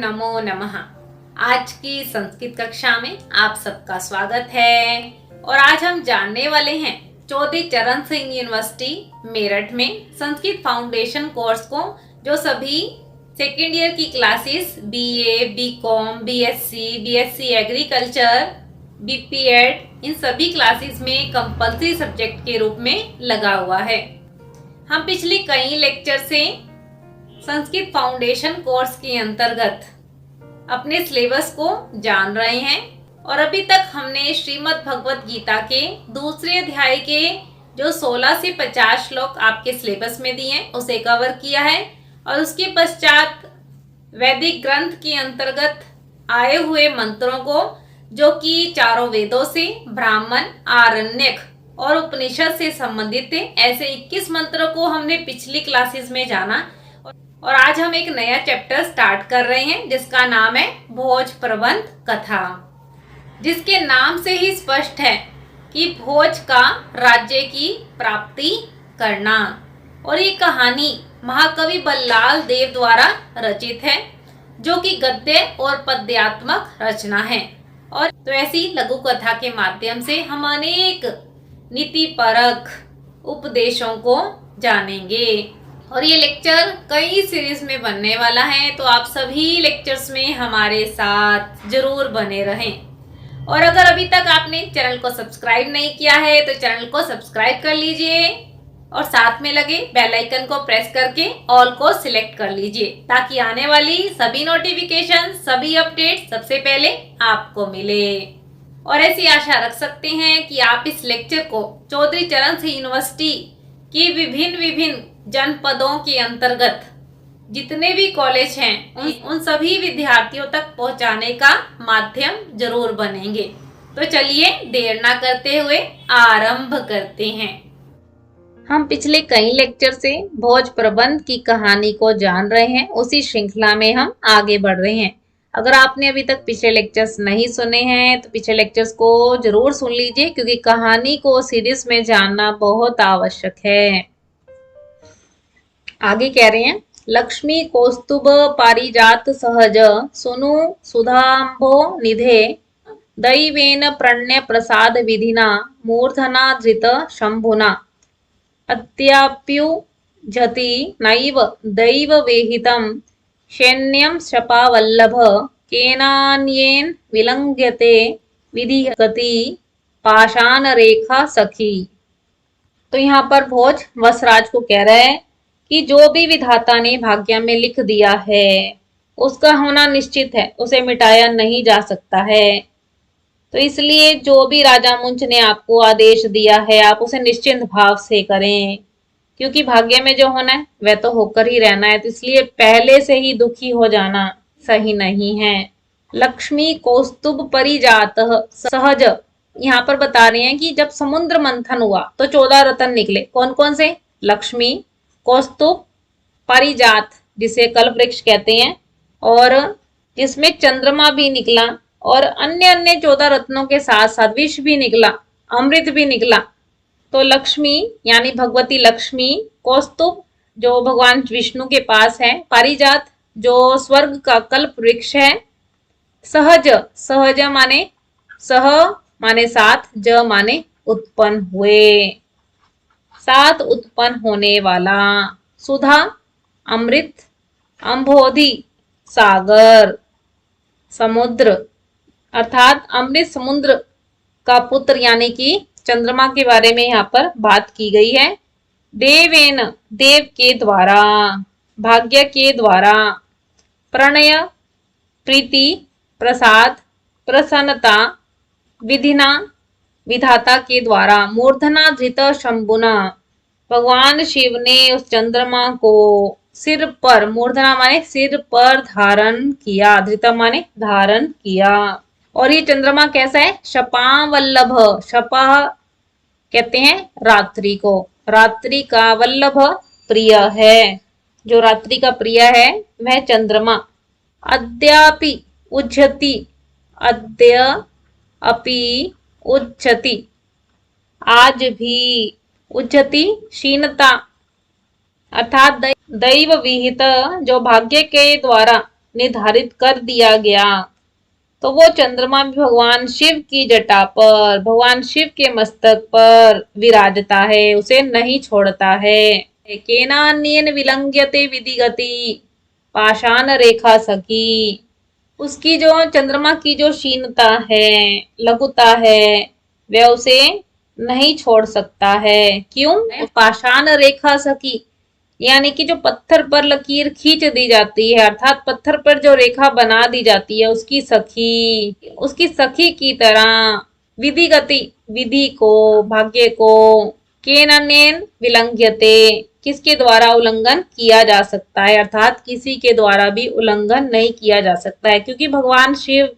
नमो नमः। आज की संस्कृत कक्षा में आप सबका स्वागत है और आज हम जानने वाले हैं चौधरी चरण सिंह यूनिवर्सिटी मेरठ में संस्कृत फाउंडेशन कोर्स को, जो सभी सेकेंड ईयर की classes BA, BCom, BSc agriculture, BPEd इन सभी क्लासेस में कंपल्सरी सब्जेक्ट के रूप में लगा हुआ है। हम पिछले कई लेक्चर से संस्कृत फाउंडेशन कोर्स के अंतर्गत अपने सिलेबस को जान रहे हैं और अभी तक हमने श्रीमद् भगवत गीता के दूसरे अध्याय के जो 16 से 50 श्लोक आपके सिलेबस में दिए हैं उसे कवर किया है और उसके पश्चात वैदिक ग्रंथ के अंतर्गत आए हुए मंत्रों को, जो कि चारों वेदों से, ब्राह्मण, आरण्यक और उपनिषद से संबंधित थे, ऐसे 21 मंत्रों को हमने पिछली क्लासेस में जाना और आज हम एक नया चैप्टर स्टार्ट कर रहे हैं जिसका नाम है भोज प्रबंध कथा, जिसके नाम से ही स्पष्ट है कि भोज का राज्य की प्राप्ति करना। और ये कहानी महाकवि बल्लाल देव द्वारा रचित है, जो कि गद्य और पद्यात्मक रचना है। और तो ऐसी लघु कथा के माध्यम से हम अनेक नीति परक उपदेशों को जानेंगे और ये लेक्चर कई सीरीज में बनने वाला है, तो आप सभी लेक्चर्स में हमारे साथ जरूर बने रहें। और अगर अभी तक आपने चैनल को सब्सक्राइब नहीं किया है तो चैनल को सब्सक्राइब कर लीजिए और साथ में लगे बेल आइकन को प्रेस करके ऑल को सिलेक्ट कर लीजिए, ताकि आने वाली सभी नोटिफिकेशन, सभी अपडेट सबसे पहले आपको मिले। और ऐसी आशा रख सकते हैं कि आप इस लेक्चर को चौधरी चरण सिंह यूनिवर्सिटी की विभिन्न जनपदों के अंतर्गत जितने भी कॉलेज हैं उन सभी विद्यार्थियों तक पहुंचाने का माध्यम जरूर बनेंगे। तो चलिए देर ना करते हुए आरंभ करते हैं। हम पिछले कई लेक्चर से भोज प्रबंध की कहानी को जान रहे हैं, उसी श्रृंखला में हम आगे बढ़ रहे हैं। अगर आपने अभी तक पिछले लेक्चर्स नहीं सुने हैं तो पिछले लेक्चर्स को जरूर सुन लीजिए, क्योंकि कहानी को सीरीज में जानना बहुत आवश्यक है। आगे कह रहे हैं, लक्ष्मी कौस्तुभ पारिजात सहज सुनु सुधांभो निधे दैवेन प्रणय प्रसाद विधिना मूर्धना धृत शंभुना अद्याप्युझति नैव दैव वेहितं शैन्यं शपावल्लभ केनान्येन विलंघ्यते विधिगति पाषाण रेखा सखी। तो यहाँ पर भोज वसराज को कह रहा है कि जो भी विधाता ने भाग्य में लिख दिया है उसका होना निश्चित है, उसे मिटाया नहीं जा सकता है। तो इसलिए जो भी राजा मुंच ने आपको आदेश दिया है आप उसे निश्चिंत भाव से करें, क्योंकि भाग्य में जो होना है वह तो होकर ही रहना है। तो इसलिए पहले से ही दुखी हो जाना सही नहीं है। लक्ष्मी कौस्तुभ परिजात सहज, यहाँ पर बता रहे हैं कि जब समुद्र मंथन हुआ तो 14 रत्न निकले। कौन कौन से? लक्ष्मी, कौस्तुभ, पारिजात जिसे कल्प वृक्ष कहते हैं, और जिसमें चंद्रमा भी निकला, और अन्य अन्य 14 रत्नों के साथ साथ विष भी निकला, अमृत भी निकला। तो लक्ष्मी यानी भगवती लक्ष्मी, कौस्तुभ जो भगवान विष्णु के पास है, पारिजात जो स्वर्ग का कल्प वृक्ष है, सहज, सहज माने सह माने साथ, ज माने उत्पन्न हुए, साथ उत्पन्न होने वाला, सुधा अमृत, अंबोधि सागर समुद्र, अर्थात अमृत समुद्र का पुत्र यानी कि चंद्रमा के बारे में यहाँ पर बात की गई है। देवेन देव के द्वारा, भाग्य के द्वारा, प्रणय प्रीति, प्रसाद प्रसन्नता, विधिना विधाता के द्वारा, मूर्धना धृत शंभुना भगवान शिव ने उस चंद्रमा को सिर पर, मूर्धना माने सिर पर धारण किया, धृत माने धारण किया। और ये चंद्रमा कैसा है? शपा वल्लभ, शपा कहते हैं रात्रि को, रात्रि का, वल्लभ प्रिय है, जो रात्रि का प्रिय है वह चंद्रमा। अद्यापि उज्जति, अद्य अपि उज्जति आज भी, उज्जति क्षीणता, अर्थात दैव विहित जो भाग्य के द्वारा निर्धारित कर दिया गया तो वो चंद्रमा भी भगवान शिव की जटा पर, भगवान शिव के मस्तक पर विराजता है, उसे नहीं छोड़ता है। केनान्येन विलंघ्यते विधिगति पाषाण रेखा सखी। उसकी जो चंद्रमा की जो क्षीणता है, लघुता है, वह उसे नहीं छोड़ सकता है। क्यों? पाषाण रेखा सखी, यानी कि जो पत्थर पर लकीर खींच दी जाती है, अर्थात पत्थर पर जो रेखा बना दी जाती है, उसकी सखी की तरह विधि गति, विधि को, भाग्य को, केननेन विलंघ्यते, किसके द्वारा उल्लंघन किया जा सकता है, अर्थात किसी के द्वारा भी उल्लंघन नहीं किया जा सकता है, क्योंकि भगवान शिव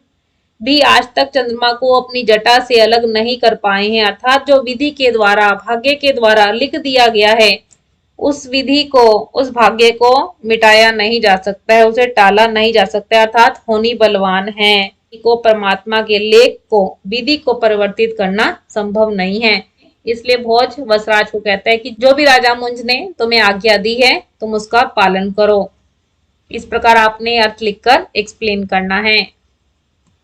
भी आज तक चंद्रमा को अपनी जटा से अलग नहीं कर पाए हैं। अर्थात जो विधि के द्वारा, भाग्य के द्वारा लिख दिया गया है, उस विधि को, उस भाग्य को मिटाया नहीं जा सकता है, उसे टाला नहीं जा सकता है, अर्थात होनी बलवान है। को परमात्मा के लेख को, विधि को परिवर्तित करना संभव नहीं है। इसलिए भोज वसराज को कहता है कि जो भी राजा मुंज ने तुम्हें आज्ञा दी है, तुम उसका पालन करो। इस प्रकार आपने अर्थ लिखकर एक्सप्लेन करना है।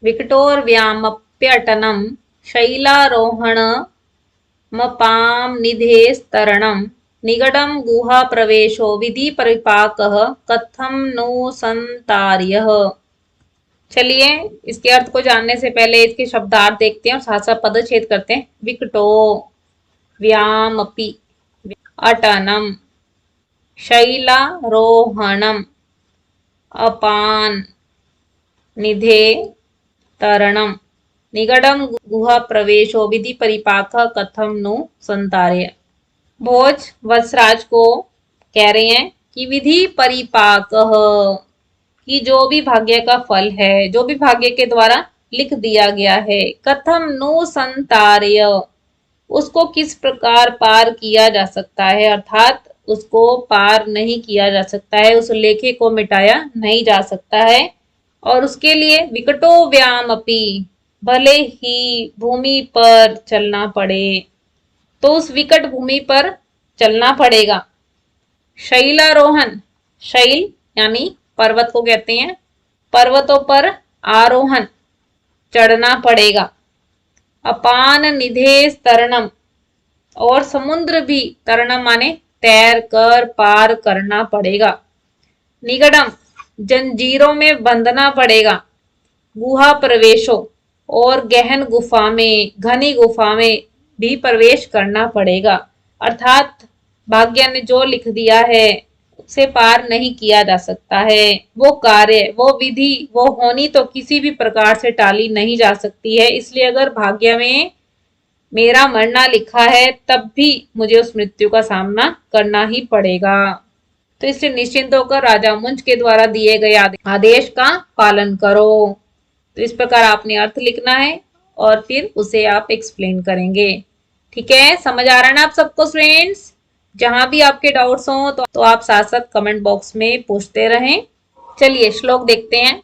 विकटोर व्यामप्यटनम शैलारोहण मपाम निधेस्तरणम निगडम गुहा प्रवेशो विधि परिपाकः कथम नु संतार्यः। चलिए इसके अर्थ को जानने से पहले इसके शब्दार्थ देखते हैं और साथ साथ पदच्छेद करते हैं। विकटो व्यामपि अटनम शैलारोहणम अपान निधे तरणम निगडम गुहा प्रवेशो विधि परिपाक कथम नु संतार्य। भोज वसराज को कह रहे हैं कि विधि परिपाक, कि जो भी भाग्य का फल है, जो भी भाग्य के द्वारा लिख दिया गया है, कथम नु संतार्य, उसको किस प्रकार पार किया जा सकता है, अर्थात उसको पार नहीं किया जा सकता है, उस लेखे को मिटाया नहीं जा सकता है। और उसके लिए विकटो व्याम अपी, भले ही भूमि पर चलना पड़े, तो उस विकट भूमि पर चलना पड़ेगा। शैलारोहण, शैल यानी पर्वत को कहते हैं, पर्वतों पर आरोहण, चढ़ना पड़ेगा। अपान निधे तरणम, और समुद्र भी, तरणम माने तैर कर पार करना पड़ेगा। निगडम, जंजीरों में बंधना पड़ेगा। गुहा प्रवेशो, और गहन गुफा में, घनी गुफा में भी प्रवेश करना पड़ेगा। अर्थात भाग्य ने जो लिख दिया है उसे पार नहीं किया जा सकता है। वो कार्य, वो विधि, वो होनी तो किसी भी प्रकार से टाली नहीं जा सकती है। इसलिए अगर भाग्य में मेरा मरना लिखा है, तब भी मुझे उस मृत्यु का सामना करना ही पड़ेगा। तो इसलिए निश्चिंत होकर राजा मुंज के द्वारा दिए गए आदेश का पालन करो। तो इस प्रकार आपने अर्थ लिखना है और फिर उसे आप एक्सप्लेन करेंगे। ठीक है, समझ आ रहा है ना आप सबको फ्रेंड्स? जहां भी आपके डाउट्स हो तो आप साथ साथ कमेंट बॉक्स में पूछते रहें। चलिए श्लोक देखते हैं।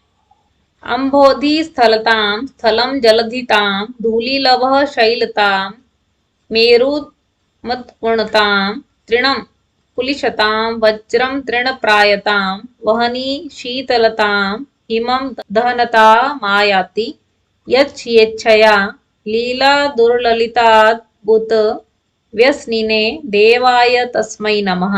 अम्भोधि स्थलताम स्थलम जलधिताम धूलिलवः शैलताम मेरुमत्पूर्णताम तृणम कुलिशताम वज्रम तृणप्रायताम वहनी शीतलताम हिमं दहनता मायाति यच्छया लीला दुर्ललिताद्भुत व्यसनिने देवाय तस्मै नमः।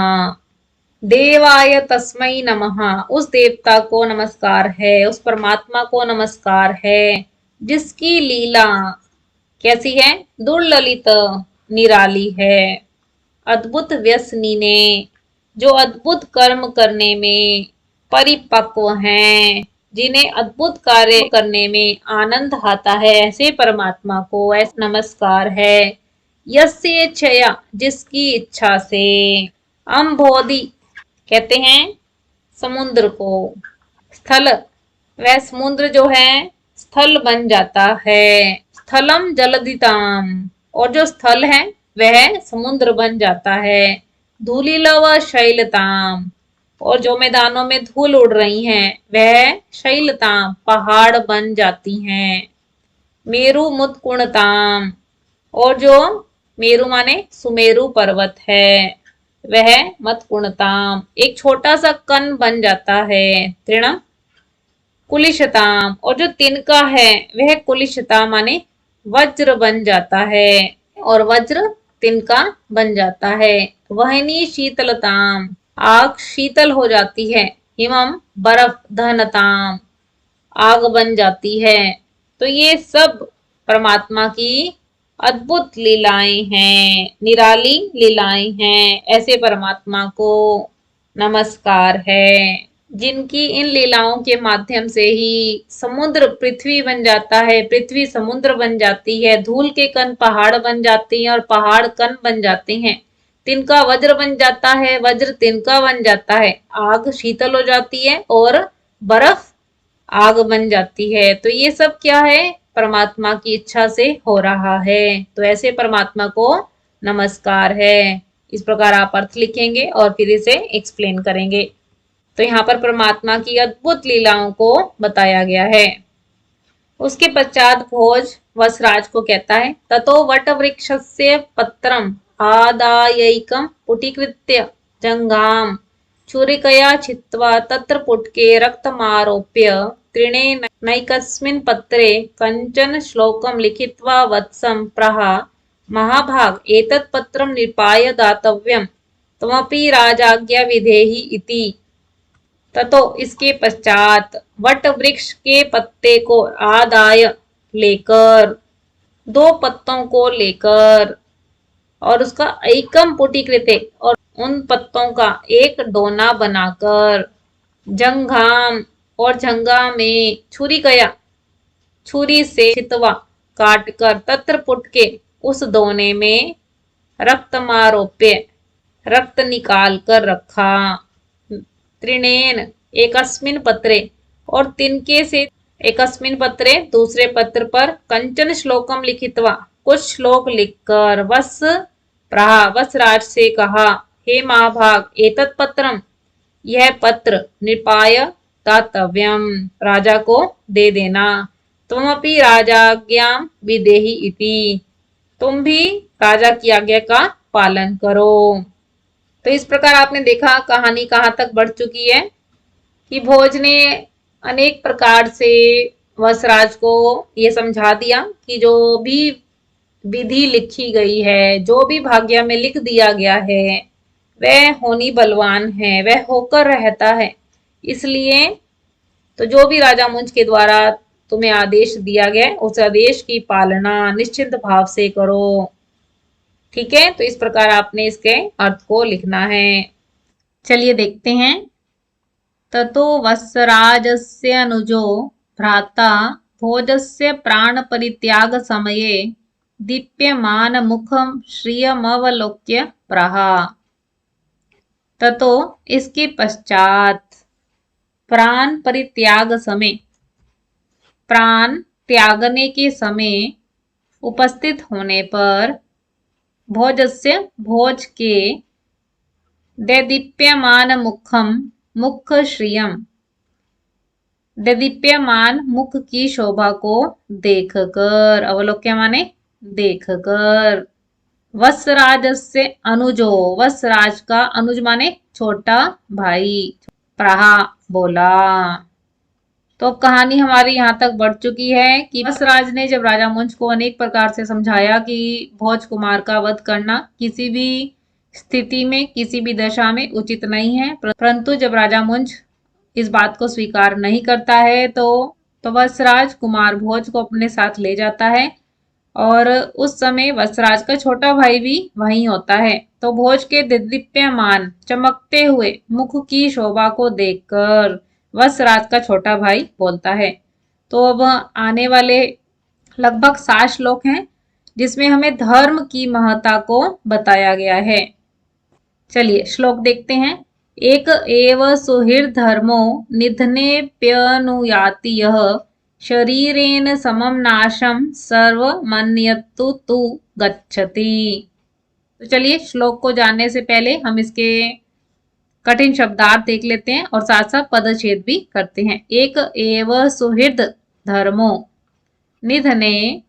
देवाय तस्मै नमः, उस देवता को नमस्कार है, उस परमात्मा को नमस्कार है जिसकी लीला कैसी है? दुर्ललित, निराली है। अद्भुत व्यसनिने, जो अद्भुत कर्म करने में परिपक्व हैं, जिन्हें अद्भुत कार्य करने में आनंद आता है, ऐसे परमात्मा को ऐसा नमस्कार है। यस्य इच्छया, जिसकी इच्छा से। अम्भोधि कहते हैं समुद्र को। स्थल, वह समुद्र जो है स्थल बन जाता है। स्थलम जलधिताम, और जो स्थल है वह समुद्र बन जाता है। धूलिलव शैलताम, और जो मैदानों में धूल उड़ रही हैं वह शैलताम, पहाड़ बन जाती हैं। मेरु मुत्कुणताम, और जो मेरु माने सुमेरु पर्वत है वह मतपूर्णताम, एक छोटा सा कण बन जाता है। तृण कुलिशताम, और जो तिनका है वह कुलिशता माने वज्र बन जाता है, और वज्र तिनका बन जाता है। वहनी शीतलताम, आग शीतल हो जाती है। हिमम, बर्फ, दहनताम, आग बन जाती है। तो ये सब परमात्मा की अद्भुत लीलाएं हैं, निराली लीलाएं हैं। ऐसे परमात्मा को नमस्कार है, जिनकी इन लीलाओं के माध्यम से ही समुद्र पृथ्वी बन जाता है, पृथ्वी समुद्र बन जाती है, धूल के कण पहाड़ बन जाते हैं और पहाड़ कण बन जाते हैं, तिनका वज्र बन जाता है, वज्र तिनका बन जाता है, आग शीतल हो जाती है और बर्फ आग बन जाती है। तो ये सब क्या है? परमात्मा की इच्छा से हो रहा है। तो ऐसे परमात्मा को नमस्कार है। इस प्रकार आप अर्थ लिखेंगे और फिर इसे एक्सप्लेन करेंगे। तो यहाँ पर परमात्मा की अद्भुत लीलाओं को बताया गया है। उसके पश्चात भोज वसराज को कहता है, ततो वट वृक्षस्य पत्रम आदायैकम पुटीकृत्य जंघाम छुरिकया छित्त्वा तत्र पुटके रक्तमारोप्य तृणे नैकस्मिन् पत्रे कंचन श्लोकं लिखित्वा वत्सं प्रहा महाभाग एतत् पत्रं निपाय दातव्यं त्वमपि राजाज्ञा विधेहि इति। ततो इसके पश्चात वट वृक्ष के पत्ते को आदाय लेकर, दो पत्तों को लेकर, और उसका एकम पुटीकृते, और उन पत्तों का एक डोना बनाकर, जंघाम और जंगा में छुरी गया, छुरी से छितवा काट कर, तत्र पुट के उस दोने में रक्तमारोप्य रक्त निकाल कर रखा, त्रिनेन एकस्मिन पत्रे, और तिनके से एकस्मिन पत्रे दूसरे पत्र पर कंचन श्लोकम लिखित्वा कुछ श्लोक लिखकर वस प्रहा वसराज से कहा, हे महाभाग एतत् पत्रम, यह पत्र निपाय दातव्यम, राजा को दे देना, तुमपि राजाज्ञा विदेहि इति, तुम भी राजा की आज्ञा का पालन करो। तो इस प्रकार आपने देखा कहानी कहाँ तक बढ़ चुकी है कि भोज ने अनेक प्रकार से वसराज को ये समझा दिया कि जो भी विधि लिखी गई है, जो भी भाग्य में लिख दिया गया है, वह होनी बलवान है, वह होकर रहता है। इसलिए तो जो भी राजा मुंज के द्वारा तुम्हें आदेश दिया गया है, उस आदेश की पालना निश्चिंत भाव से करो। ठीक है, तो इस प्रकार आपने इसके अर्थ को लिखना है। चलिए देखते हैं। ततो वत्सराजस्य अनुजो भ्राता भोजस्य प्राण परित्याग समये दीप्यमान मुखम श्रियमवलोक्य प्रहा। ततो इसके पश्चात प्राण परित्याग समय, प्राण त्यागने के समय उपस्थित होने पर भोजस्य भोज के दैदीप्यमान मुखम मुख श्रियम, दैदीप्यमान मुख की शोभा को देखकर, अवलोक्य माने देखकर, वत्सराजस्य अनुजो, वत्सराज का अनुज माने छोटा भाई, प्रहा बोला। तो अब कहानी हमारी यहाँ तक बढ़ चुकी है कि वत्सराज ने जब राजा मुंज को अनेक प्रकार से समझाया कि भोज कुमार का वध करना किसी भी स्थिति में, किसी भी दशा में उचित नहीं है, परंतु जब राजा मुंज इस बात को स्वीकार नहीं करता है तो वत्सराज कुमार भोज को अपने साथ ले जाता है, और उस समय वत्सराज का छोटा भाई भी वहीं होता है। तो भोज के दिव्यमान चमकते हुए मुख की शोभा को देखकर वत्सराज का छोटा भाई बोलता है। तो अब आने वाले लगभग 7 श्लोक हैं जिसमें हमें धर्म की महत्ता को बताया गया है। चलिए श्लोक देखते हैं। एक एव सुहृद्धर्मो निधनेप्यनुयाति यः शरीरेण समम नाशम सर्वमन्यतु तु गच्छति। तो चलिए श्लोक को जानने से पहले हम इसके कठिन शब्दार्थ देख लेते हैं और साथ साथ पदच्छेद भी करते हैं। एक एव सुहृद धर्मो निधने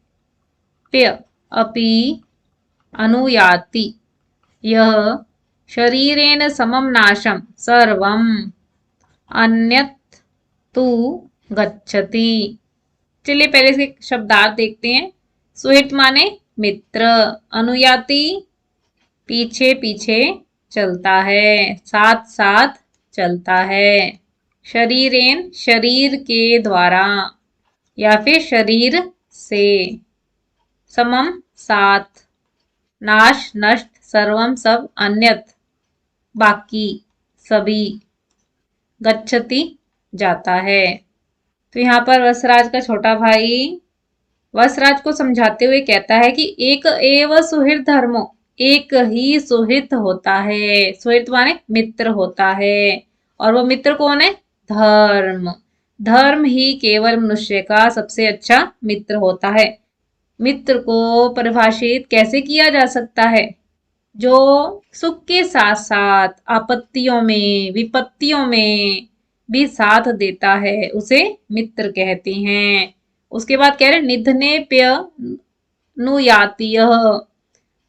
प्य अपि अनुयाति यह शरीरेण समम नाशम सर्वम अन्यत तु गच्छति। चलिए पहले इसके शब्दार्थ देखते हैं। सुहृत माने मित्र, अनुयाती पीछे पीछे चलता है, साथ साथ चलता है। शरीरेन शरीर के द्वारा या फिर शरीर से। समम साथ। नाश नष्ट, सर्वम सब, अन्यत बाकी सभी। गच्छति जाता है। तो यहाँ पर वसराज का छोटा भाई वसराज को समझाते हुए कहता है कि एक एव सुहृद धर्मो, एक ही सुहृद होता है। सुहृद माने मित्र होता है, और वो मित्र कौन है? धर्म। धर्म ही केवल मनुष्य का सबसे अच्छा मित्र होता है। मित्र को परिभाषित कैसे किया जा सकता है? जो सुख के साथ साथ आपत्तियों में, विपत्तियों में भी साथ देता है, उसे मित्र कहते हैं। उसके बाद कह रहे निधनेप्य नुयातीय,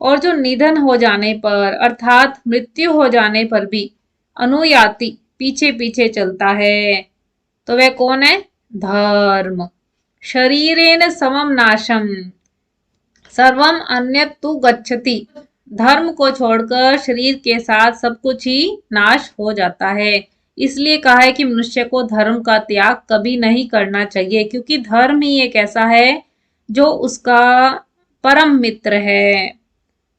और जो निधन हो जाने पर अर्थात मृत्यु हो जाने पर भी अनुयाति पीछे पीछे चलता है, तो वह कौन है? धर्म। शरीरेन समम नाशम सर्वम अन्यत तु गच्छति। धर्म को छोड़कर शरीर के साथ सब कुछ ही नाश हो जाता है। इसलिए कहा है कि मनुष्य को धर्म का त्याग कभी नहीं करना चाहिए, क्योंकि धर्म ही एक ऐसा है जो उसका परम मित्र है,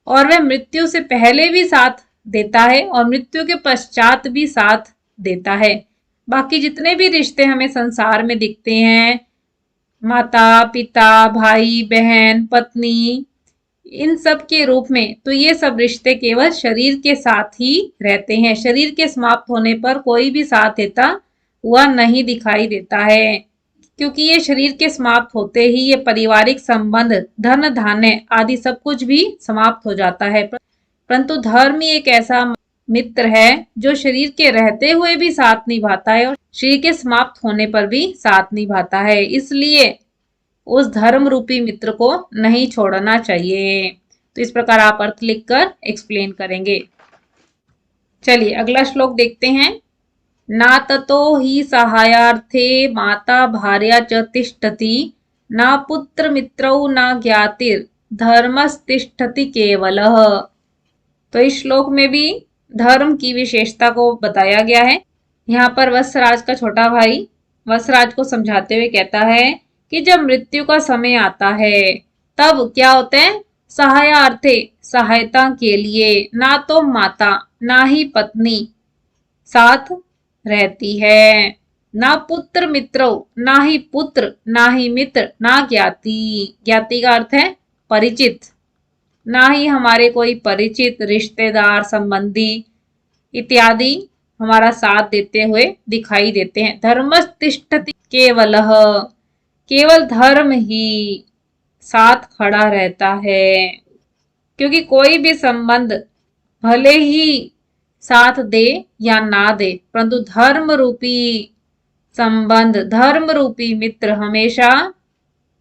और वह मृत्यु से पहले भी साथ देता है और मृत्यु के पश्चात भी साथ देता है। बाकी जितने भी रिश्ते हमें संसार में दिखते हैं, माता पिता, भाई बहन, पत्नी, इन सब के रूप में, तो ये सब रिश्ते केवल शरीर के साथ ही रहते हैं। शरीर के समाप्त होने पर कोई भी साथ देता हुआ नहीं दिखाई देता है, क्योंकि ये शरीर के समाप्त होते ही ये पारिवारिक संबंध, धन धान्य आदि सब कुछ भी समाप्त हो जाता है। परंतु धर्म ही एक ऐसा मित्र है जो शरीर के रहते हुए भी साथ निभाता है और शरीर के समाप्त होने पर भी साथ निभाता है। इसलिए उस धर्म रूपी मित्र को नहीं छोड़ना चाहिए। तो इस प्रकार आप अर्थ लिखकर एक्सप्लेन करेंगे। चलिए अगला श्लोक देखते हैं। ना ततो ही सहायार्थे माता भार्या च तिष्ठति, ना पुत्र मित्रौ ना ज्ञातिर धर्मस्तिष्ठति केवलः। तो इस श्लोक में भी धर्म की विशेषता को बताया गया है। यहाँ पर वत्सराज का छोटा भाई वत्सराज को समझाते हुए कहता है कि जब मृत्यु का समय आता है तब क्या होते हैं? सहायार्थे सहायता के लिए ना तो माता ना ही पत्नी साथ रहती है, ना पुत्र मित्रों ना ही पुत्र ना ही मित्र, ना ज्ञाति, ज्ञाति का अर्थ है परिचित, ना ही हमारे कोई परिचित रिश्तेदार संबंधी इत्यादि हमारा साथ देते हुए दिखाई देते हैं। धर्मस्तिष्ठति केवलः, केवल धर्म ही साथ खड़ा रहता है, क्योंकि कोई भी संबंध भले ही साथ दे या ना दे, परंतु धर्म रूपी संबंध, धर्म रूपी मित्र हमेशा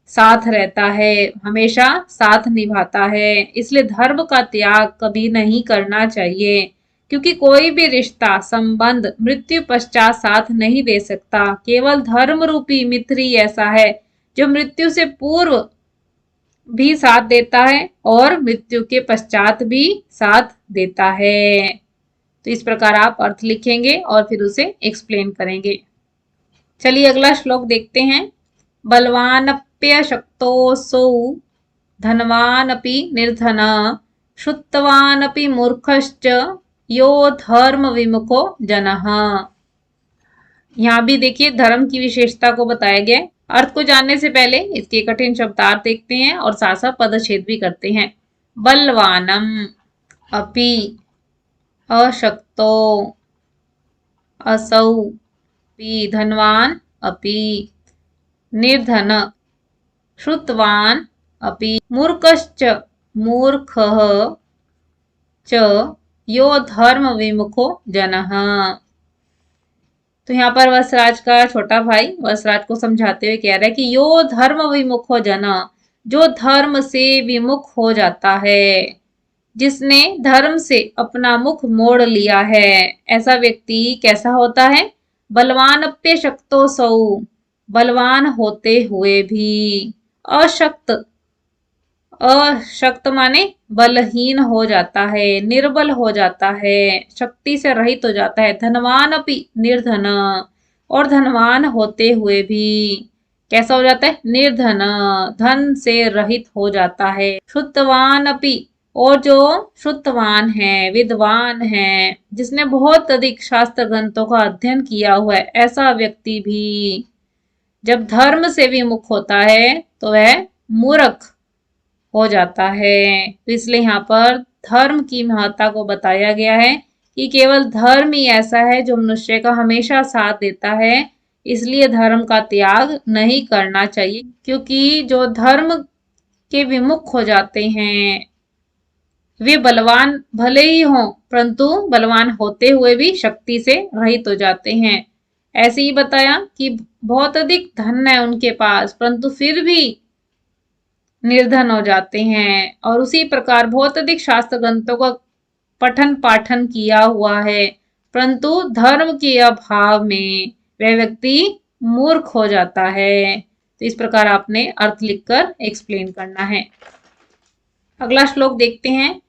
साथ रहता है, हमेशा साथ निभाता है। इसलिए धर्म का त्याग कभी नहीं करना चाहिए, क्योंकि कोई भी रिश्ता संबंध मृत्यु पश्चात साथ नहीं दे सकता। केवल धर्म रूपी मित्र ही ऐसा है जो मृत्यु से पूर्व भी साथ देता है और मृत्यु के पश्चात भी साथ देता है। तो इस प्रकार आप अर्थ लिखेंगे और फिर उसे एक्सप्लेन करेंगे। चलिए अगला श्लोक देखते हैं। बलवानप्यशक्तोऽसौ धनवानपि निर्धन, श्रुतवानपि मूर्खश्च यो धर्म विमुखो जनः। यहाँ भी देखिए धर्म की विशेषता को बताया गया है। अर्थ को जानने से पहले इसके कठिन शब्दार्थ देखते हैं और साथ साथ पदच्छेद भी करते हैं। बलवानम अपि अशक्तो असौ अपि धनवान अपि निर्धन श्रुतवान अपि मूर्खश्च मूर्खः च यो धर्म विमुखो जनः। तो यहाँ पर वसराज का छोटा भाई वसराज को समझाते हुए कह रहा है कि यो धर्म विमुखो जना, जो धर्म से विमुख हो जाता है, जिसने धर्म से अपना मुख मोड़ लिया है, ऐसा व्यक्ति कैसा होता है? बलवान अप्य शक्तो सौ, बलवान होते हुए भी। अशक्त, अशक्त माने बलहीन हो जाता है, निर्बल हो जाता है, शक्ति से रहित हो जाता है। धनवान अपि निर्धन, और धनवान होते हुए भी कैसा हो जाता है? निर्धन, धन से रहित हो जाता है। श्रुतवान अपि, और जो श्रुतवान है, विद्वान है, जिसने बहुत अधिक शास्त्र ग्रंथों का अध्ययन किया हुआ है, ऐसा व्यक्ति भी जब धर्म से विमुख होता है तो वह मूर्ख हो जाता है। तो इसलिए यहाँ पर धर्म की महत्ता को बताया गया है कि केवल धर्म ही ऐसा है जो मनुष्य का हमेशा साथ देता है। इसलिए धर्म का त्याग नहीं करना चाहिए, क्योंकि जो धर्म के विमुख हो जाते हैं वे बलवान भले ही हों, परंतु बलवान होते हुए भी शक्ति से रहित हो जाते हैं। ऐसे ही बताया कि बहुत अधिक धन है उनके पास, परंतु फिर भी निर्धन हो जाते हैं। और उसी प्रकार बहुत अधिक शास्त्र ग्रंथों का पठन पाठन किया हुआ है, परंतु धर्म के अभाव में वह व्यक्ति मूर्ख हो जाता है। तो इस प्रकार आपने अर्थ लिखकर एक्सप्लेन करना है। अगला श्लोक देखते हैं।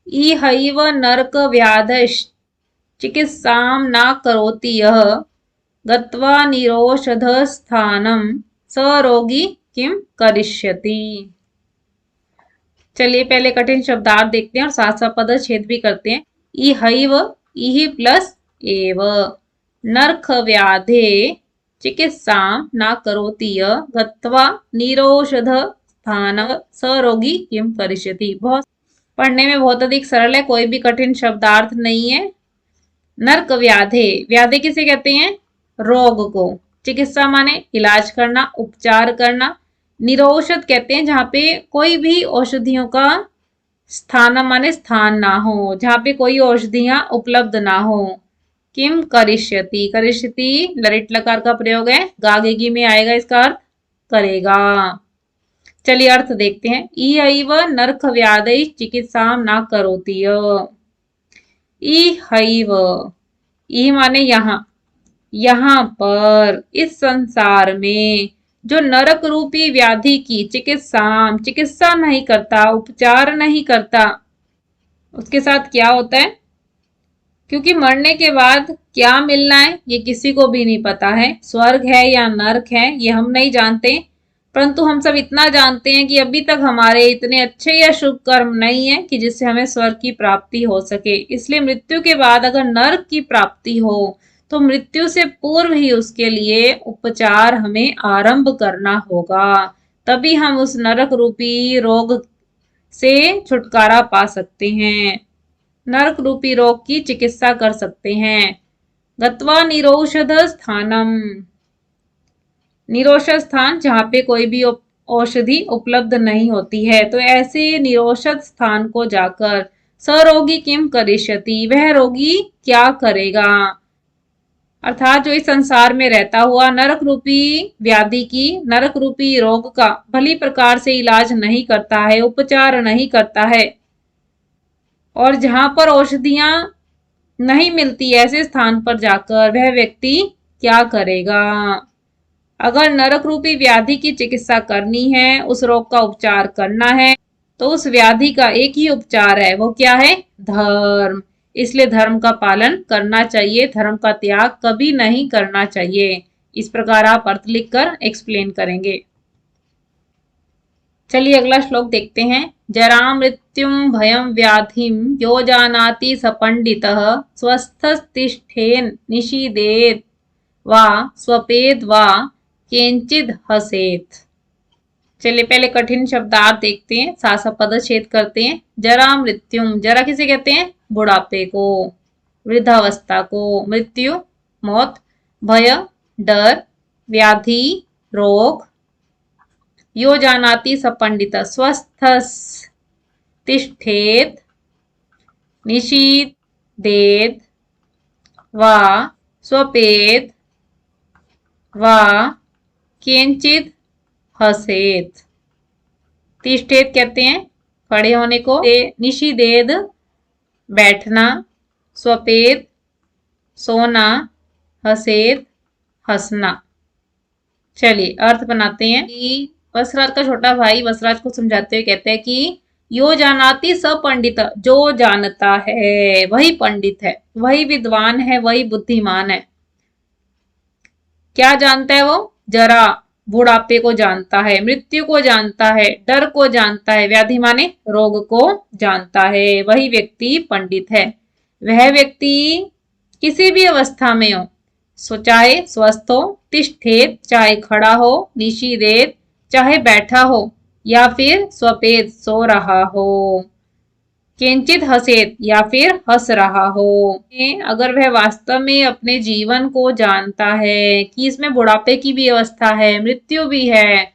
इहैव नरक व्याधश् चिकित्सां न करोति यः गत्वा निरोषधस्थानं स रोगी किम करिष्यति। चलिए पहले कठिन शब्दार्थ देखते हैं और साथ साथ पदच्छेद भी करते हैं। इहैव, इहि प्लस एव, नरक व्याधे चिकित्सां न करोति यः गत्वा निरोषध स्थानः स रोगी किम करिष्यति। बहुत पढ़ने में बहुत अधिक सरल है, कोई भी कठिन शब्दार्थ नहीं है। नरक व्याधे, व्याधे किसे कहते हैं? रोग को। चिकित्सा माने इलाज करना, उपचार करना। निरौषध कहते हैं जहां पे कोई भी औषधियों का स्थान माने स्थान ना हो, जहां पे कोई औषधियां उपलब्ध ना हो। किम करिष्यति, करिष्यति लरिट लकार का प्रयोग है, गागेगी में आएगा इसका अर्थ करेगा। चलिए अर्थ देखते हैं। इहैव नरक व्याधि चिकित्सा न करोति। इहैव, ई माने यहाँ, यहाँ पर इस संसार में जो नरक रूपी व्याधि की चिकित्सा नहीं करता, उपचार नहीं करता, उसके साथ क्या होता है? क्योंकि मरने के बाद क्या मिलना है ये किसी को भी नहीं पता है। स्वर्ग है या नरक है ये हम नहीं जानते, परंतु हम सब इतना जानते हैं कि अभी तक हमारे इतने अच्छे या शुभ कर्म नहीं है कि जिससे हमें स्वर्ग की प्राप्ति हो सके। इसलिए मृत्यु के बाद अगर नरक की प्राप्ति हो तो मृत्यु से पूर्व ही उसके लिए उपचार हमें आरंभ करना होगा, तभी हम उस नरक रूपी रोग से छुटकारा पा सकते हैं, नरक रूपी रोग की चिकित्सा कर सकते हैं। गत्वा निरौषध स्थानम, निरौषध स्थान जहां पे कोई भी औषधि उपलब्ध नहीं होती है, तो ऐसे निरौषध स्थान को जाकर सरोगी किम करिष्यति, वह रोगी क्या करेगा। अर्थात जो इस संसार में रहता हुआ नरक रूपी व्याधि की, नरक रूपी रोग का भली प्रकार से इलाज नहीं करता है, उपचार नहीं करता है, और जहां पर औषधियां नहीं मिलती, ऐसे स्थान पर जाकर वह व्यक्ति क्या करेगा। अगर नरक रूपी व्याधि की चिकित्सा करनी है, उस रोग का उपचार करना है, तो उस व्याधि का एक ही उपचार है, वो क्या है? धर्म। इसलिए धर्म का पालन करना चाहिए, धर्म का त्याग कभी नहीं करना चाहिए। इस प्रकार आप अर्थ लिखकर एक्सप्लेन करेंगे। चलिए अगला श्लोक देखते हैं। जरा मृत्युम भयम व्याधिम यो जानाति स पंडितः स्वस्थस्तिष्ठेन निषीदेत वा स्वपेद वा केंचिद हसेत। चलिए पहले कठिन शब्दार्थ देखते हैं, साथ साथ पदच्छेद करते हैं। जरा मृत्युम, जरा किसे कहते हैं? बुढ़ापे को, वृद्धावस्था को। मृत्यु मौत, भय डर, व्याधि रोग। यो जानाति स पंडित स्वस्थस तिष्ठेत निषीदेत वा स्वपेद वा केंचित हसेत। तिष्ठेत कहते हैं खड़े होने को, निषिदेद बैठना, स्वपेद सोना, हसेत हंसना। चलिए अर्थ बनाते हैं कि वसराज का छोटा भाई वसराज को समझाते हुए कहते हैं कि यो जानाति स पंडित, जो जानता है वही पंडित है, वही विद्वान है, वही बुद्धिमान है। क्या जानता है वो? जरा, बुढ़ापे को जानता है, मृत्यु को जानता है, डर को जानता है, व्याधि माने रोग को जानता है, वही व्यक्ति पंडित है। वह व्यक्ति किसी भी अवस्था में हो, सो चाहे स्वस्थ हो, तिष्ठेत चाहे खड़ा हो, निशीदेत चाहे बैठा हो, या फिर स्वपेत सो रहा हो, किंचित हसेत या फिर हंस रहा हो। अगर वह वास्तव में अपने जीवन को जानता है कि इसमें बुढ़ापे की भी अवस्था है, मृत्यु भी है,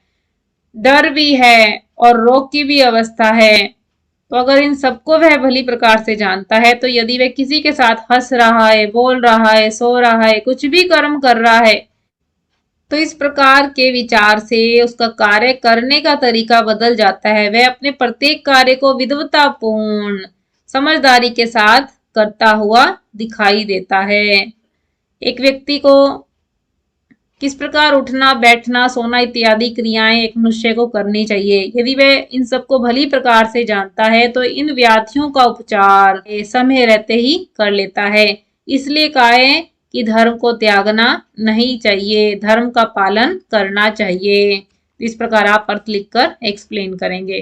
डर भी है और रोग की भी अवस्था है, तो अगर इन सबको वह भली प्रकार से जानता है, तो यदि वह किसी के साथ हंस रहा है, बोल रहा है, सो रहा है, कुछ भी कर्म कर रहा है, तो इस प्रकार के विचार से उसका कार्य करने का तरीका बदल जाता है। वह अपने प्रत्येक कार्य को विद्वतापूर्ण समझदारी के साथ करता हुआ दिखाई देता है। एक व्यक्ति को किस प्रकार उठना, बैठना, सोना इत्यादि क्रियाएं एक मनुष्य को करनी चाहिए, यदि वह इन सबको भली प्रकार से जानता है, तो इन व्याधियों का उपचार समय रहते ही कर लेता है। इसलिए कहा है कि धर्म को त्यागना नहीं चाहिए, धर्म का पालन करना चाहिए। इस प्रकार आप अर्थ लिखकर एक्सप्लेन करेंगे।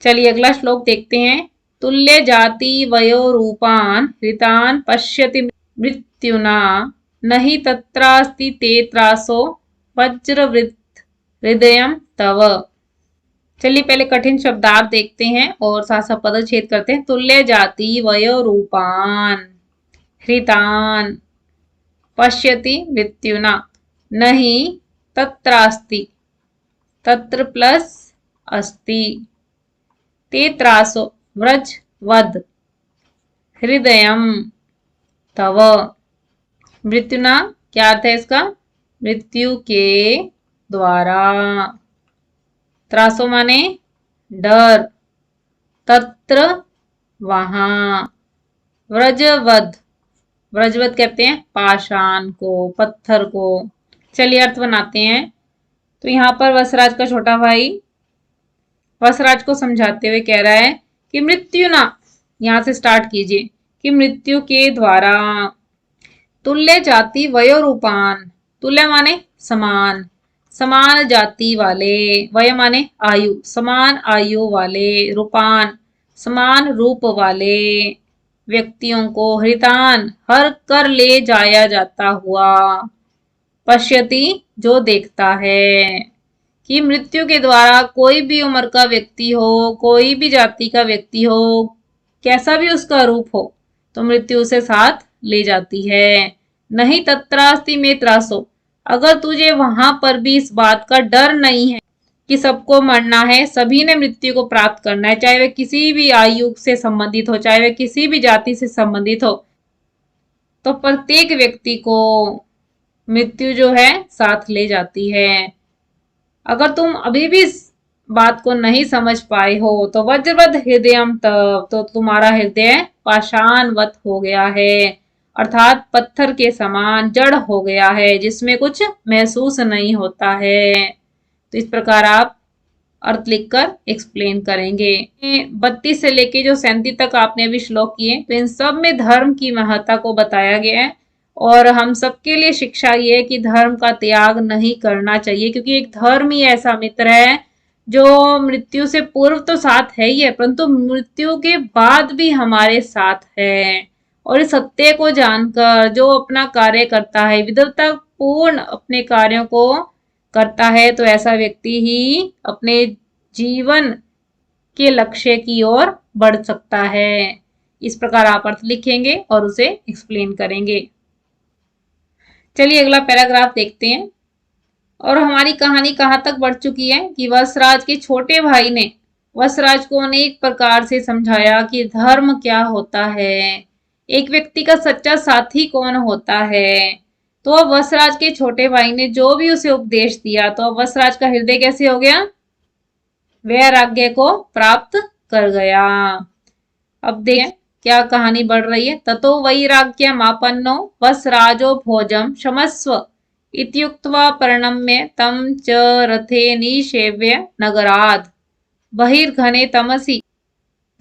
चलिए अगला श्लोक देखते हैं। तुल्य जाति वयो रूपान हृतान पश्यति मृत्युना, नहीं तत्रास्ति ते त्रासो वज्रवृत्त हृदयम तव। चलिए पहले कठिन शब्दार्थ देखते हैं और साथ साथ पदच्छेद करते हैं। तुल्य जाति वयो रूपान हृतान पश्यति मृत्युना, नहीं तत्रास्ति, तत्र प्लस अस्ति, ते त्रासो व्रज वद हृदयम तव। मृत्युना क्या अर्थ है इसका? मृत्यु के द्वारा। त्रासो माने डर, तत्र वहां, व्रजवद, व्रजवद कहते हैं पाषाण को, पत्थर को। चलिए अर्थ बनाते हैं। तो यहाँ पर वसराज का छोटा भाई वसराज को समझाते हुए कह रहा है कि मृत्यु ना, यहां से स्टार्ट कीजिए, कि मृत्यु के द्वारा तुल्य जाति वयो रूपान, तुल्य माने समान, समान जाति वाले, वय माने आयु, समान आयु वाले, रूपान समान रूप वाले व्यक्तियों को हृतान हर कर ले जाया जाता हुआ, पश्यति जो देखता है, कि मृत्यु के द्वारा कोई भी उम्र का व्यक्ति हो, कोई भी जाति का व्यक्ति हो, कैसा भी उसका रूप हो, तो मृत्यु उसे साथ ले जाती है। नहीं तत्रास्ति में त्रासो, अगर तुझे वहां पर भी इस बात का डर नहीं है कि सबको मरना है, सभी ने मृत्यु को प्राप्त करना है, चाहे वह किसी भी आयु से संबंधित हो, चाहे वह किसी भी जाति से संबंधित हो, तो प्रत्येक व्यक्ति को मृत्यु जो है साथ ले जाती है। अगर तुम अभी भी इस बात को नहीं समझ पाए हो, तो वज्रवत हृदयम तब, तो तुम्हारा हृदय पाषाणवत हो गया है, अर्थात पत्थर के समान जड़ हो गया है, जिसमें कुछ महसूस नहीं होता है। तो इस प्रकार आप अर्थ लिखकर एक्सप्लेन करेंगे। 32 से लेके जो 37 तक आपने अभी श्लोक किए, तो इन सब में धर्म की महत्ता को बताया गया है, और हम सबके लिए शिक्षा ये है कि धर्म का त्याग नहीं करना चाहिए, क्योंकि एक धर्म ही ऐसा मित्र है जो मृत्यु से पूर्व तो साथ है ही है, परंतु मृत्यु के बाद भी हमारे साथ है। और इस सत्य को जानकर जो अपना कार्य करता है, विद्वता पूर्ण अपने कार्यों को करता है, तो ऐसा व्यक्ति ही अपने जीवन के लक्ष्य की ओर बढ़ सकता है। इस प्रकार आप अर्थ लिखेंगे और उसे एक्सप्लेन करेंगे। चलिए अगला पैराग्राफ देखते हैं। और हमारी कहानी कहाँ तक बढ़ चुकी है कि वसराज के छोटे भाई ने वसराज को अनेक प्रकार से समझाया कि धर्म क्या होता है, एक व्यक्ति का सच्चा साथी कौन होता है। तो अब वसराज के छोटे भाई ने जो भी उसे उपदेश दिया, तो अब वसराज का हृदय कैसे हो गया? वैराग्य को प्राप्त कर गया। अब देखें क्या कहानी बढ़ रही है। ततो वैराग्य मापन्नो वसराजो भोजम क्षमस्व इत्युक्त्वा प्रणम्य तं च रथे निषेव्य नगरात् बहिर्घने तमसि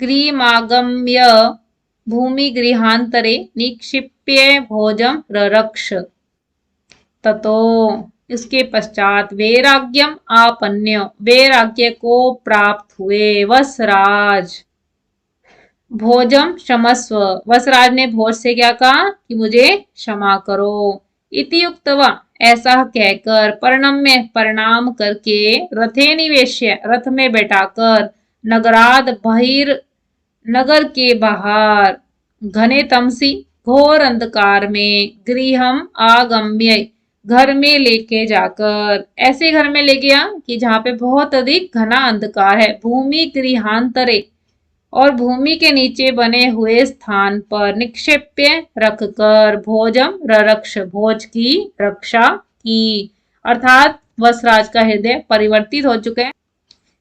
गृहमागम्य भूमिगृहान्तरे निक्षिप्य भोजं ररक्ष। ततो इसके पश्चात वैराग्यम आपन्य वैराग्य को प्राप्त हुए वसराज भोजम क्षमस्व वसराज ने भोज से क्या कहा कि मुझे क्षमा करो। इति उक्तवा ऐसा कहकर प्रणम्य प्रणाम करके रथे निवेश्य रथ में बैठाकर नगराद बहिर नगर के बाहर घने तमसी घोर अंधकार में गृहम आगम्य घर में लेके जाकर ऐसे घर में ले गया कि जहाँ पे बहुत अधिक घना अंधकार है। भूमि गृहांतरे और भूमि के नीचे बने हुए स्थान पर निक्षेप्य रखकर भोजम ररक्ष भोज की रक्षा की। अर्थात वसराज का हृदय परिवर्तित हो चुका है।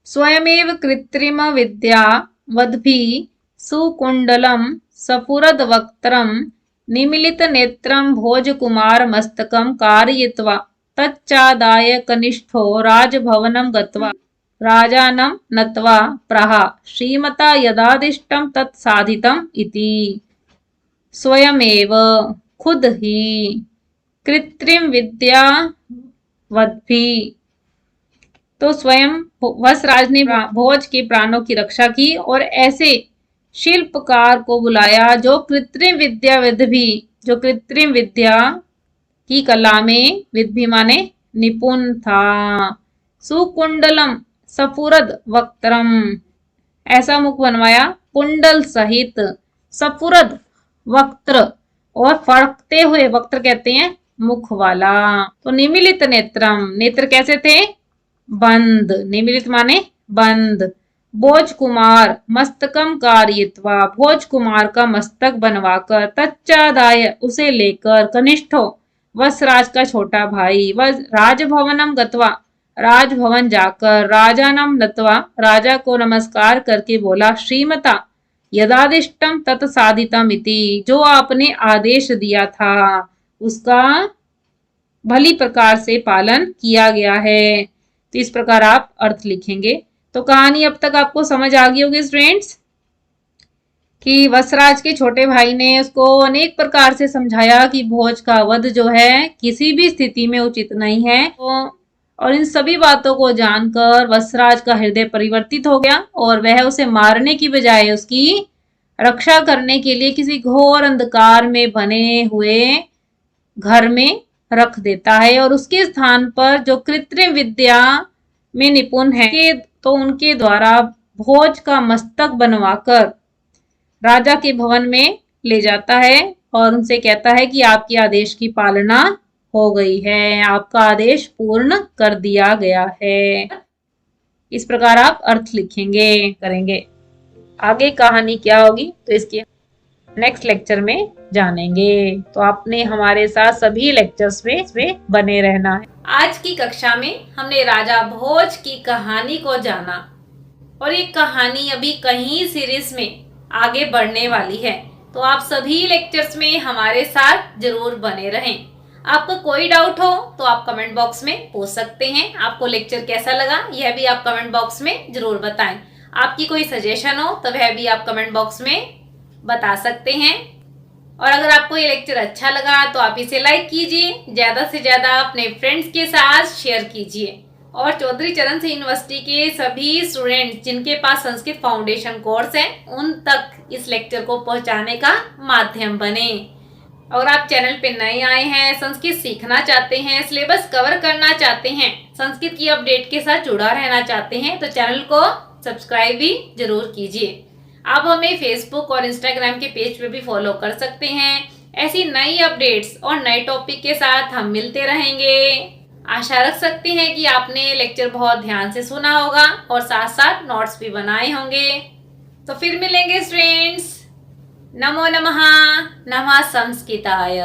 स्वयमेव कृत्रिम विद्या वद्भि सुकुंडलम सफुरद वक्त्रम निमिलित नेत्रम भोजकुमार मस्तकम कारयित्वा तच्चादाय कनिष्ठो राजभवनं गत्वा राजानं नत्वा प्रहा श्रीमता यदादिष्टं तत् साधितम् इति। स्वयमेव खुद ही कृत्रिम विद्या वद्भि तो स्वयं वसराज ने भोज के प्राणों की रक्षा की और ऐसे शिल्पकार को बुलाया जो कृत्रिम विद्या विद्भी जो कृत्रिम विद्या की कला में विद्भी माने निपुण था। सुकुंडलम सफुरद वक्त्रम ऐसा मुख बनवाया कुंडल सहित सफुरद वक्त्र और फड़कते हुए वक्त्र कहते हैं मुख वाला। तो निमिलित नेत्रम नेत्र कैसे थे बंद निमिलित माने बंद। भोज कुमार मस्तकम कारयित्वा भोज कुमार का मस्तक बनवाकर तच्चादाय उसे लेकर कनिष्ठो वसराज का छोटा भाई राजभवनम गत्वा राजभवन जाकर राजानम नत्वा राजा को नमस्कार करके बोला श्रीमता यदादिष्टम तत् साधितम इति जो आपने आदेश दिया था उसका भली प्रकार से पालन किया गया है। तो इस प्रकार आप अर्थ लिखेंगे। तो कहानी अब तक आपको समझ आ गई होगी स्टूडेंट्स कि वसराज के छोटे भाई ने उसको अनेक प्रकार से समझाया कि भोज का वध जो है किसी भी स्थिति में उचित नहीं है। और इन सभी बातों को जानकर वसराज का हृदय परिवर्तित हो गया और वह उसे मारने की बजाय उसकी रक्षा करने के लिए किसी घोर अंधकार में बने हुए घर में रख देता है और उसके स्थान पर जो कृत्रिम विद्या में निपुण है तो उनके द्वारा भोज का मस्तक बनवाकर राजा के भवन में ले जाता है और उनसे कहता है कि आपके आदेश की पालना हो गई है, आपका आदेश पूर्ण कर दिया गया है। इस प्रकार आप अर्थ लिखेंगे करेंगे। आगे कहानी क्या होगी तो इसके नेक्स्ट लेक्चर में जानेंगे। तो आपने हमारे साथ सभी लेक्चर्स में बने रहना है। आज की कक्षा में हमने राजा भोज की कहानी को जाना और ये कहानी अभी कहीं सीरीज में आगे बढ़ने वाली है। तो आप सभी लेक्चर्स में हमारे साथ जरूर बने रहें। आपको कोई डाउट हो तो आप कमेंट बॉक्स में पूछ सकते हैं। आपको लेक्चर कैसा लगा यह भी आप कमेंट बॉक्स में जरूर बताएं। आपकी कोई सजेशन हो तो वह भी आप कमेंट बॉक्स में बता सकते हैं। और अगर आपको ये लेक्चर अच्छा लगा तो आप इसे लाइक कीजिए, ज्यादा से ज्यादा अपने फ्रेंड्स के साथ शेयर कीजिए और चौधरी चरण सिंह यूनिवर्सिटी के सभी स्टूडेंट्स जिनके पास संस्कृत फाउंडेशन कोर्स है उन तक इस लेक्चर को पहुंचाने का माध्यम बने। और आप चैनल पे नए आए हैं, संस्कृत सीखना चाहते हैं, सिलेबस कवर करना चाहते हैं, संस्कृत की अपडेट के साथ जुड़ा रहना चाहते हैं तो चैनल को सब्सक्राइब भी जरूर कीजिए। आप हमें फेसबुक और इंस्टाग्राम के पेज पे भी फॉलो कर सकते हैं। ऐसी नई अपडेट्स और नए टॉपिक के साथ हम मिलते रहेंगे। आशा रख सकते हैं कि आपने लेक्चर बहुत ध्यान से सुना होगा और साथ साथ नोट्स भी बनाए होंगे। तो फिर मिलेंगे स्टूडेंट्स। नमो नमः। नमः संस्कृताय।